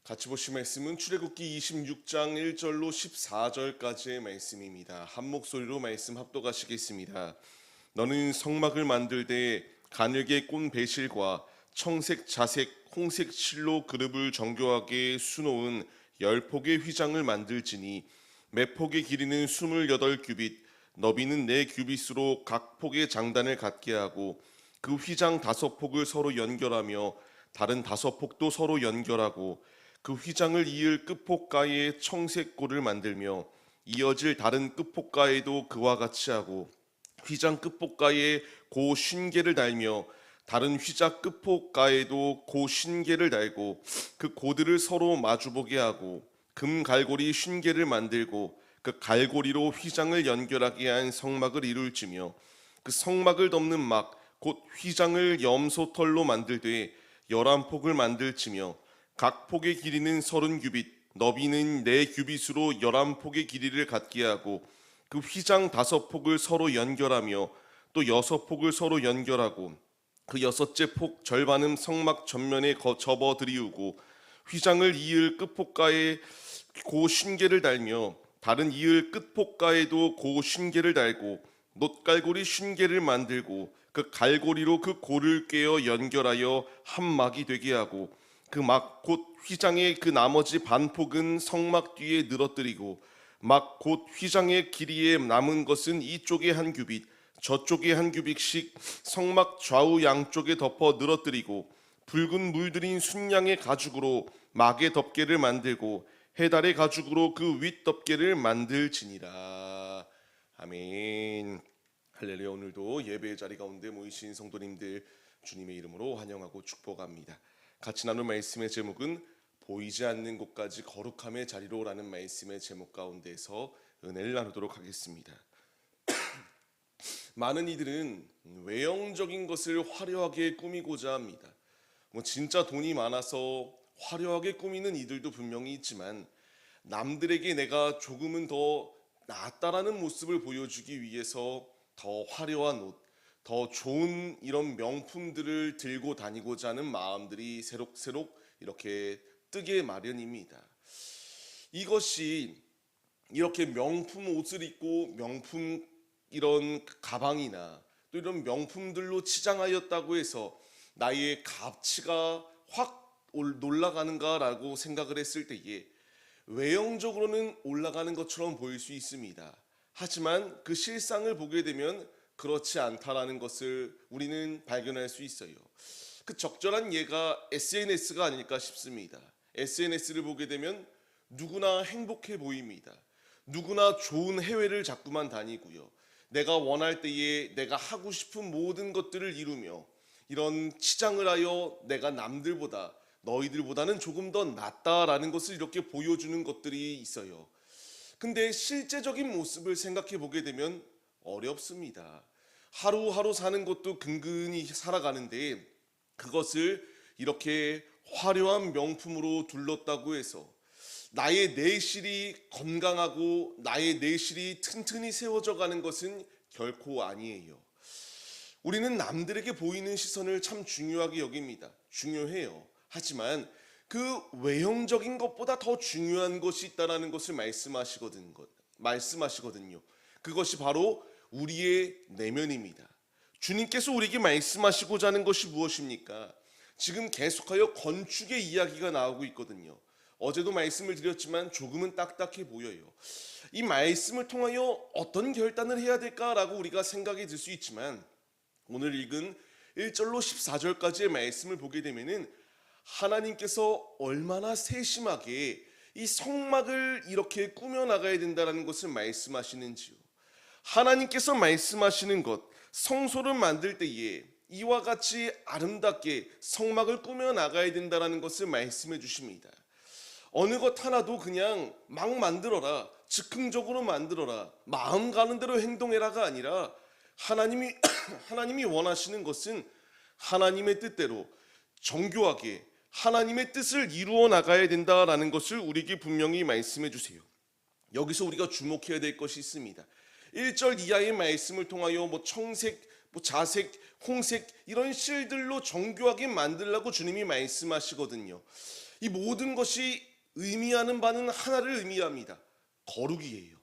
같이 보실 말씀은 출애굽기 26장 1절로 14절까지의 말씀입니다. 한 목소리로 말씀 합독하시겠습니다. 너는 성막을 만들되 가늘게 꼰 배실과 청색, 자색, 홍색 실로 그룹을 정교하게 수놓은 10폭의 휘장을 만들지니 매 폭의 길이는 28규빗, 너비는 4규빗으로 각 폭의 장단을 갖게 하고 그 휘장 5폭을 서로 연결하며 다른 5폭도 서로 연결하고 그 휘장을 이을 끝폭가에 청색골을 만들며 이어질 다른 끝폭가에도 그와 같이 하고 휘장 끝폭가에 고 쉰개를 달며 다른 휘장 끝폭가에도 고 쉰개를 달고 그 고들을 서로 마주보게 하고 금 갈고리 쉰개를 만들고 그 갈고리로 휘장을 연결하게 한 성막을 이룰지며 그 성막을 덮는 막 곧 휘장을 염소털로 만들되 11폭을 만들지며 각 폭의 길이는 30규빗, 너비는 4규빗으로 11폭의 길이를 갖게 하고 그 휘장 5폭을 서로 연결하며 또 6폭을 서로 연결하고 그 여섯째 폭 절반은 성막 전면에 접어 들이우고 휘장을 이을 끝폭가에 고 쉰개를 달며 다른 이을 끝폭가에도 고 쉰개를 달고 놋갈고리 쉰개를 만들고 그 갈고리로 그 고를 꿰어 연결하여 한 막이 되게 하고 그 막 곧 휘장의 그 나머지 반폭은 성막 뒤에 늘어뜨리고 막 곧 휘장의 길이에 남은 것은 이쪽에 한 규빗 저쪽에 한 규빗씩 성막 좌우 양쪽에 덮어 늘어뜨리고 붉은 물들인 순양의 가죽으로 막의 덮개를 만들고 해달의 가죽으로 그 윗 덮개를 만들지니라. 아멘. 할렐루야. 오늘도 예배의 자리 가운데 모이신 성도님들 주님의 이름으로 환영하고 축복합니다. 같이 나눌 말씀의 제목은 보이지 않는 곳까지 거룩함의 자리로 라는 말씀의 제목 가운데서 은혜를 나누도록 하겠습니다. 많은 이들은 외형적인 것을 화려하게 꾸미고자 합니다. 진짜 돈이 많아서 화려하게 꾸미는 이들도 분명히 있지만 남들에게 내가 조금은 더 낫다라는 모습을 보여주기 위해서 더 화려한 옷, 더 좋은 이런 명품들을 들고 다니고자 하는 마음들이 새록새록 이렇게 뜨게 마련입니다. 이것이 이렇게 명품 옷을 입고 명품 이런 가방이나 또 이런 명품들로 치장하였다고 해서 나의 가치가 확 올라가는가라고 생각을 했을 때에 외형적으로는 올라가는 것처럼 보일 수 있습니다. 하지만 그 실상을 보게 되면 그렇지 않다라는 것을 우리는 발견할 수 있어요. 그 적절한 예가 SNS가 아닐까 싶습니다. SNS를 보게 되면 누구나 행복해 보입니다. 누구나 좋은 해외를 자꾸만 다니고요. 내가 원할 때에 내가 하고 싶은 모든 것들을 이루며 이런 치장을 하여 내가 남들보다 너희들보다는 조금 더 낫다라는 것을 이렇게 보여주는 것들이 있어요. 근데 실제적인 모습을 생각해 보게 되면 어렵습니다. 하루하루 사는 것도 근근히 살아가는데 그것을 이렇게 화려한 명품으로 둘렀다고 해서 나의 내실이 건강하고 나의 내실이 튼튼히 세워져 가는 것은 결코 아니에요. 우리는 남들에게 보이는 시선을 참 중요하게 여깁니다. 중요해요. 하지만 그 외형적인 것보다 더 중요한 것이 있다는 것을 말씀하시거든요. 그것이 바로 우리의 내면입니다. 주님께서 우리에게 말씀하시고자 하는 것이 무엇입니까? 지금 계속하여 건축의 이야기가 나오고 있거든요. 어제도 말씀을 드렸지만 조금은 딱딱해 보여요. 이 말씀을 통하여 어떤 결단을 해야 될까라고 우리가 생각이 들 수 있지만 오늘 읽은 1절로 14절까지의 말씀을 보게 되면은 하나님께서 얼마나 세심하게 이 성막을 이렇게 꾸며나가야 된다는 것을 말씀하시는지요. 하나님께서 말씀하시는 것, 성소를 만들 때에 이와 같이 아름답게 성막을 꾸며나가야 된다는 것을 말씀해 주십니다. 어느 것 하나도 그냥 막 만들어라, 즉흥적으로 만들어라, 마음 가는 대로 행동해라가 아니라 하나님이 원하시는 것은 하나님의 뜻대로 정교하게 하나님의 뜻을 이루어 나가야 된다라는 것을 우리에게 분명히 말씀해 주세요. 여기서 우리가 주목해야 될 것이 있습니다. 1절 이하의 말씀을 통하여 청색, 자색, 홍색 이런 실들로 정교하게 만들라고 주님이 말씀하시거든요. 이 모든 것이 의미하는 바는 하나를 의미합니다. 거룩이에요.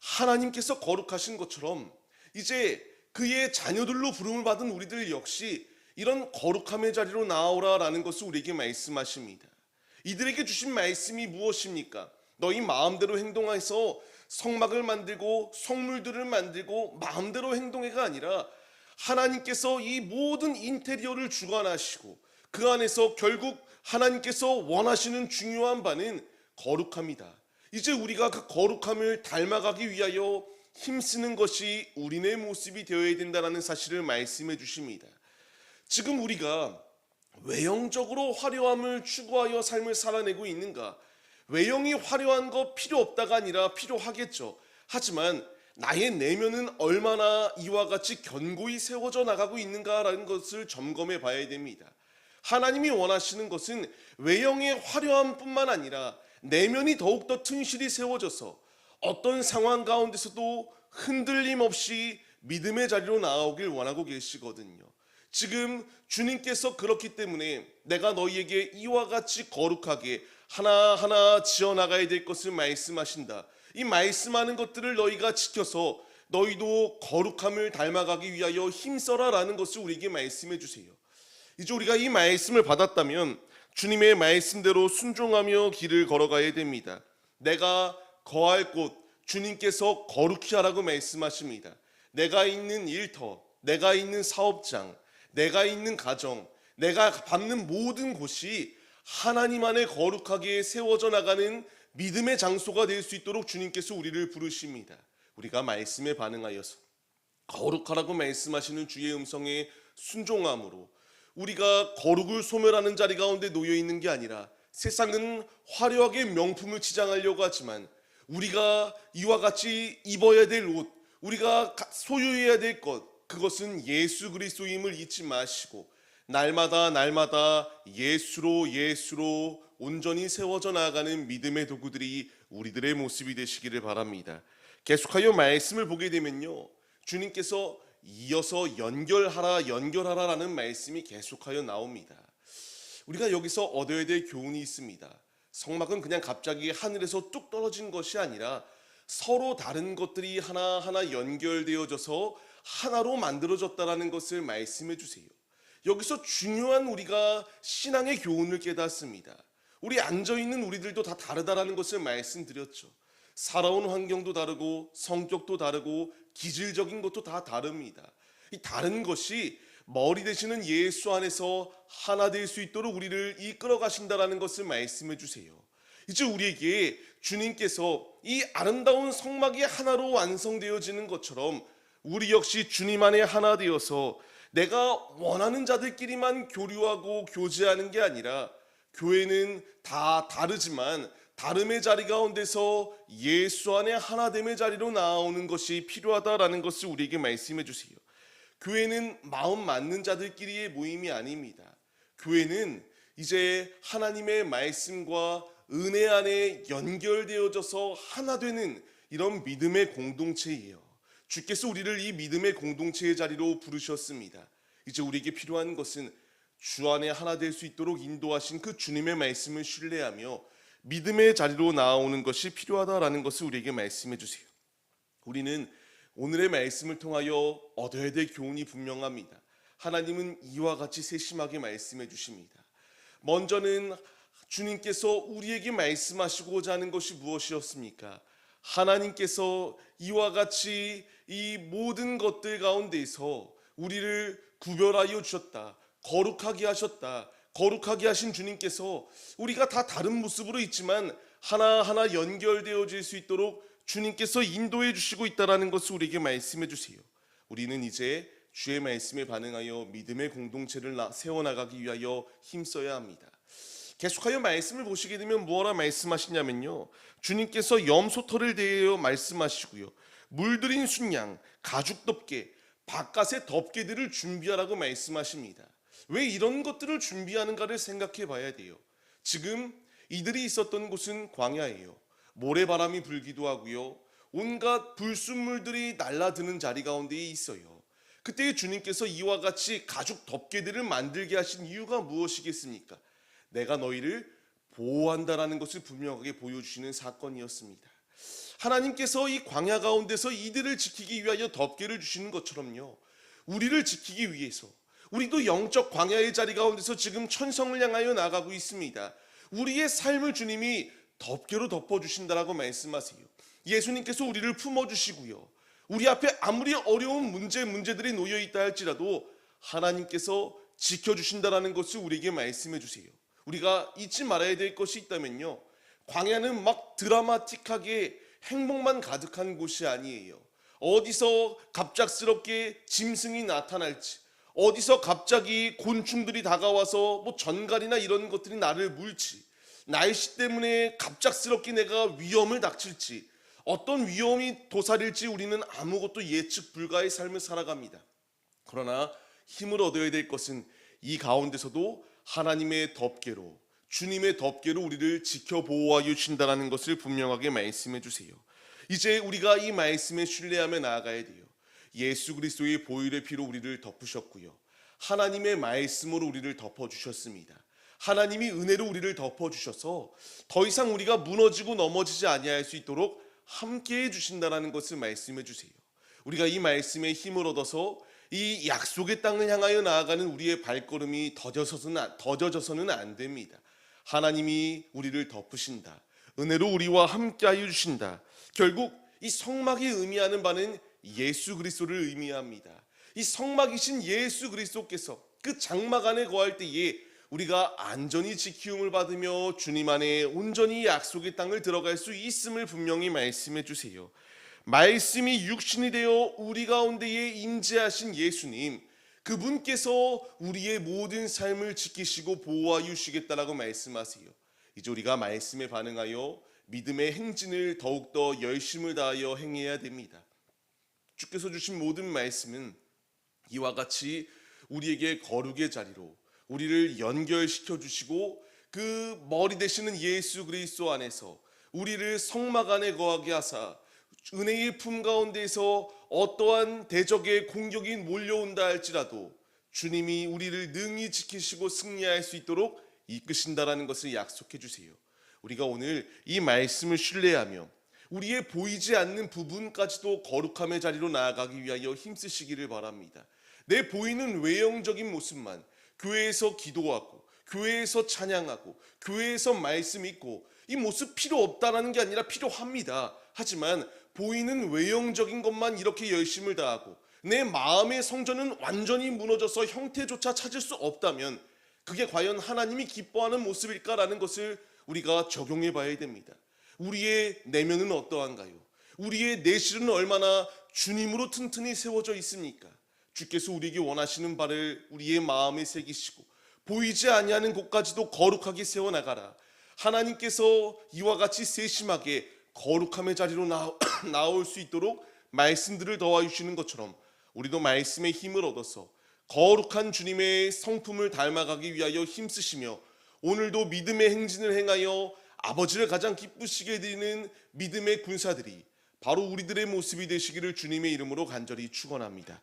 하나님께서 거룩하신 것처럼 이제 그의 자녀들로 부름을 받은 우리들 역시 이런 거룩함의 자리로 나오라라는 것을 우리에게 말씀하십니다. 이들에게 주신 말씀이 무엇입니까? 너희 마음대로 행동해서 성막을 만들고 성물들을 만들고 마음대로 행동해가 아니라 하나님께서 이 모든 인테리어를 주관하시고 그 안에서 결국 하나님께서 원하시는 중요한 바는 거룩합니다. 이제 우리가 그 거룩함을 닮아가기 위하여 힘쓰는 것이 우리네 모습이 되어야 된다는 사실을 말씀해 주십니다. 지금 우리가 외형적으로 화려함을 추구하여 삶을 살아내고 있는가? 외형이 화려한 거 필요 없다가 아니라 필요하겠죠. 하지만 나의 내면은 얼마나 이와 같이 견고히 세워져 나가고 있는가라는 것을 점검해 봐야 됩니다. 하나님이 원하시는 것은 외형의 화려함뿐만 아니라 내면이 더욱더 튼실히 세워져서 어떤 상황 가운데서도 흔들림 없이 믿음의 자리로 나아오길 원하고 계시거든요. 지금 주님께서 그렇기 때문에 내가 너희에게 이와 같이 거룩하게 하나하나 지어나가야 될 것을 말씀하신다. 이 말씀하는 것들을 너희가 지켜서 너희도 거룩함을 닮아가기 위하여 힘써라 라는 것을 우리에게 말씀해 주세요. 이제 우리가 이 말씀을 받았다면 주님의 말씀대로 순종하며 길을 걸어가야 됩니다. 내가 거할 곳 주님께서 거룩히 하라고 말씀하십니다. 내가 있는 일터, 내가 있는 사업장, 내가 있는 가정, 내가 받는 모든 곳이 하나님 안에 거룩하게 세워져 나가는 믿음의 장소가 될 수 있도록 주님께서 우리를 부르십니다. 우리가 말씀에 반응하여서 거룩하라고 말씀하시는 주의 음성에 순종함으로 우리가 거룩을 소멸하는 자리 가운데 놓여 있는 게 아니라 세상은 화려하게 명품을 치장하려고 하지만 우리가 이와 같이 입어야 될 옷, 우리가 소유해야 될 것, 그것은 예수 그리스도임을 잊지 마시고 날마다 예수로 온전히 세워져 나아가는 믿음의 도구들이 우리들의 모습이 되시기를 바랍니다. 계속하여 말씀을 보게 되면요, 주님께서 이어서 연결하라라는 말씀이 계속하여 나옵니다. 우리가 여기서 얻어야 될 교훈이 있습니다. 성막은 그냥 갑자기 하늘에서 뚝 떨어진 것이 아니라 서로 다른 것들이 하나하나 연결되어져서 하나로 만들어졌다라는 것을 말씀해 주세요. 여기서 중요한 우리가 신앙의 교훈을 깨닫습니다. 우리 앉아있는 우리들도 다 다르다라는 것을 말씀드렸죠. 살아온 환경도 다르고 성격도 다르고 기질적인 것도 다 다릅니다. 이 다른 것이 머리 되시는 예수 안에서 하나 될 수 있도록 우리를 이끌어 가신다라는 것을 말씀해 주세요. 이제 우리에게 주님께서 이 아름다운 성막이 하나로 완성되어지는 것처럼 우리 역시 주님 안에 하나 되어서 내가 원하는 자들끼리만 교류하고 교제하는 게 아니라 교회는 다 다르지만 다름의 자리 가운데서 예수 안에 하나됨의 자리로 나오는 것이 필요하다라는 것을 우리에게 말씀해 주세요. 교회는 마음 맞는 자들끼리의 모임이 아닙니다. 교회는 이제 하나님의 말씀과 은혜 안에 연결되어져서 하나 되는 이런 믿음의 공동체예요. 주께서 우리를 이 믿음의 공동체의 자리로 부르셨습니다. 이제 우리에게 필요한 것은 주 안에 하나 될 수 있도록 인도하신 그 주님의 말씀을 신뢰하며 믿음의 자리로 나아오는 것이 필요하다라는 것을 우리에게 말씀해 주세요. 우리는 오늘의 말씀을 통하여 얻어야 될 교훈이 분명합니다. 하나님은 이와 같이 세심하게 말씀해 주십니다. 먼저는 주님께서 우리에게 말씀하시고자 하는 것이 무엇이었습니까? 하나님께서 이와 같이 이 모든 것들 가운데서 우리를 구별하여 주셨다. 거룩하게 하셨다. 거룩하게 하신 주님께서 우리가 다 다른 모습으로 있지만 하나하나 연결되어질 수 있도록 주님께서 인도해 주시고 있다는 것을 우리에게 말씀해 주세요. 우리는 이제 주의 말씀에 반응하여 믿음의 공동체를 세워나가기 위하여 힘써야 합니다. 계속하여 말씀을 보시게 되면 뭐라 말씀하시냐면요, 주님께서 염소털을 대하여 말씀하시고요, 물들인 순양, 가죽 덮개, 바깥의 덮개들을 준비하라고 말씀하십니다. 왜 이런 것들을 준비하는가를 생각해 봐야 돼요. 지금 이들이 있었던 곳은 광야예요. 모래바람이 불기도 하고요, 온갖 불순물들이 날아드는 자리 가운데 있어요. 그때 주님께서 이와 같이 가죽 덮개들을 만들게 하신 이유가 무엇이겠습니까? 내가 너희를 보호한다라는 것을 분명하게 보여주시는 사건이었습니다. 하나님께서 이 광야 가운데서 이들을 지키기 위하여 덮개를 주시는 것처럼요, 우리를 지키기 위해서 우리도 영적 광야의 자리 가운데서 지금 천성을 향하여 나가고 있습니다. 우리의 삶을 주님이 덮개로 덮어주신다라고 말씀하세요. 예수님께서 우리를 품어주시고요, 우리 앞에 아무리 어려운 문제들이 놓여있다 할지라도 하나님께서 지켜주신다라는 것을 우리에게 말씀해 주세요. 우리가 잊지 말아야 될 것이 있다면요, 광야는 막 드라마틱하게 행복만 가득한 곳이 아니에요. 어디서 갑작스럽게 짐승이 나타날지, 어디서 갑자기 곤충들이 다가와서 전갈이나 이런 것들이 나를 물지, 날씨 때문에 갑작스럽게 내가 위험을 닥칠지, 어떤 위험이 도사릴지 우리는 아무것도 예측 불가의 삶을 살아갑니다. 그러나 힘을 얻어야 될 것은 이 가운데서도 하나님의 덮개로, 주님의 덮개로 우리를 지켜 보호하여 주신다는 것을 분명하게 말씀해 주세요. 이제 우리가 이 말씀에 신뢰하며 나아가야 돼요. 예수 그리스도의 보혈의 피로 우리를 덮으셨고요, 하나님의 말씀으로 우리를 덮어주셨습니다. 하나님이 은혜로 우리를 덮어주셔서 더 이상 우리가 무너지고 넘어지지 아니할 수 있도록 함께해 주신다는 것을 말씀해 주세요. 우리가 이 말씀에 힘을 얻어서 이 약속의 땅을 향하여 나아가는 우리의 발걸음이 더뎌져서는 안 됩니다. 하나님이 우리를 덮으신다, 은혜로 우리와 함께하여 주신다. 결국 이 성막이 의미하는 바는 예수 그리스도를 의미합니다. 이 성막이신 예수 그리스도께서 그 장막 안에 거할 때에 우리가 안전히 지키움을 받으며 주님 안에 온전히 약속의 땅을 들어갈 수 있음을 분명히 말씀해 주세요. 말씀이 육신이 되어 우리 가운데에 임재하신 예수님, 그분께서 우리의 모든 삶을 지키시고 보호하여 주시겠다라고 말씀하세요. 이제 우리가 말씀에 반응하여 믿음의 행진을 더욱더 열심을 다하여 행해야 됩니다. 주께서 주신 모든 말씀은 이와 같이 우리에게 거룩의 자리로 우리를 연결시켜 주시고, 그 머리 되시는 예수 그리스도 안에서 우리를 성막 안에 거하게 하사 은혜의 품 가운데서 어떠한 대적의 공격이 몰려온다 할지라도 주님이 우리를 능히 지키시고 승리할 수 있도록 이끄신다라는 것을 약속해 주세요. 우리가 오늘 이 말씀을 신뢰하며 우리의 보이지 않는 부분까지도 거룩함의 자리로 나아가기 위하여 힘쓰시기를 바랍니다. 내 보이는 외형적인 모습만, 교회에서 기도하고 교회에서 찬양하고 교회에서 말씀 읽고, 이 모습 필요 없다라는 게 아니라 필요합니다. 하지만 보이는 외형적인 것만 이렇게 열심을 다하고 내 마음의 성전은 완전히 무너져서 형태조차 찾을 수 없다면 그게 과연 하나님이 기뻐하는 모습일까라는 것을 우리가 적용해 봐야 됩니다. 우리의 내면은 어떠한가요? 우리의 내실은 얼마나 주님으로 튼튼히 세워져 있습니까? 주께서 우리에게 원하시는 바를 우리의 마음에 새기시고 보이지 아니하는 곳까지도 거룩하게 세워나가라. 하나님께서 이와 같이 세심하게 거룩함의 자리로 나올 수 있도록 말씀들을 더하주시는 것처럼 우리도 말씀의 힘을 얻어서 거룩한 주님의 성품을 닮아가기 위하여 힘쓰시며, 오늘도 믿음의 행진을 행하여 아버지를 가장 기쁘시게 드리는 믿음의 군사들이 바로 우리들의 모습이 되시기를 주님의 이름으로 간절히 축원합니다.